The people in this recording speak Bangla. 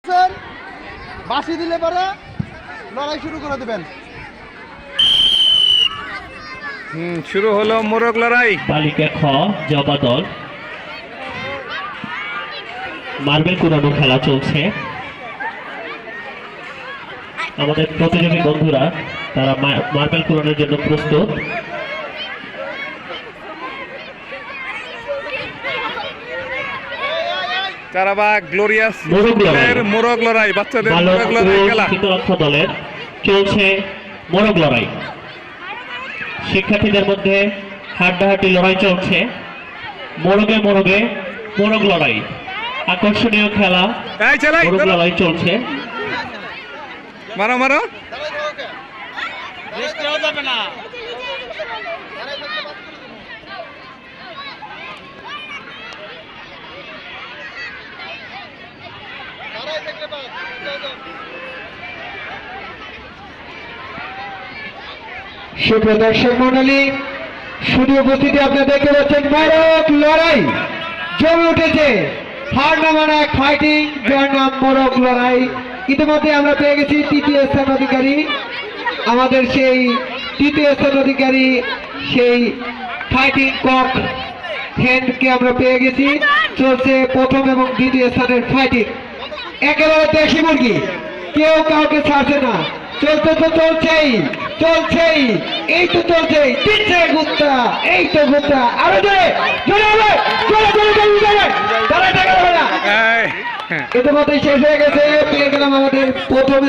করছেন, বাঁশি দিলে পরে লড়াই শুরু করে দেবেন। শুরু হলো মোরগ লড়াই। বালিকা খ জবা দল মার্বেল কুড়ানো খেলা চলছে। আমাদের প্রতিযোগী বন্ধুরা তারা মার্বেল কুড়ানোর জন্য প্রস্তুত। চারাবাগ গ্লোরিয়াস মোরগ লড়াই, বাচ্চাদের ভালো মোরগ লড়াই খেলা। শীতলক্ষ দলের চলছে মোরগ লড়াই। শিক্ষার্থীদের মধ্যে হাড্ডাহাড্ডি লড়াই চলছে। মোরগে মোরগে মোরগ লড়াই, আকর্ষণীয় খেলা। মোরগ লড়াই চলছে। মারো মারো। সুপ্রদর্শক মন্ডলী, শুধু উপস্থিতি আপনারা দেখতে পাচ্ছেন মোরগ লড়াই জমে উঠেছে। হার না মানা এক ফাইটিং, যার নাম মোরগ লড়াই। ইতিমধ্যে আমরা পেয়ে গেছি তৃতীয় স্থান অধিকারী। আমাদের সেই তৃতীয় স্থান অধিকারী সেই ফাইটিং কক হ্যান্ডকে আমরা পেয়ে গেছি। চলছে প্রথম এবং দ্বিতীয় স্থানের ফাইটিং। একেবারে দেশি মুরগি, কেউ কাউকে ছাড়ছে না। চলছে তো চলছেই চলছেই, এই তো চলছেই। দিচ্ছে গুত্তা, এই তো গুত্তা। আরো জোরে জোরে হবে, জোরে জোরে জোরে জোরে দাঁড়ায় থাকা যাবে না। ইতিমধ্যে শেষ হয়ে গেছে। পেয়ে গেলাম আমাদের প্রথম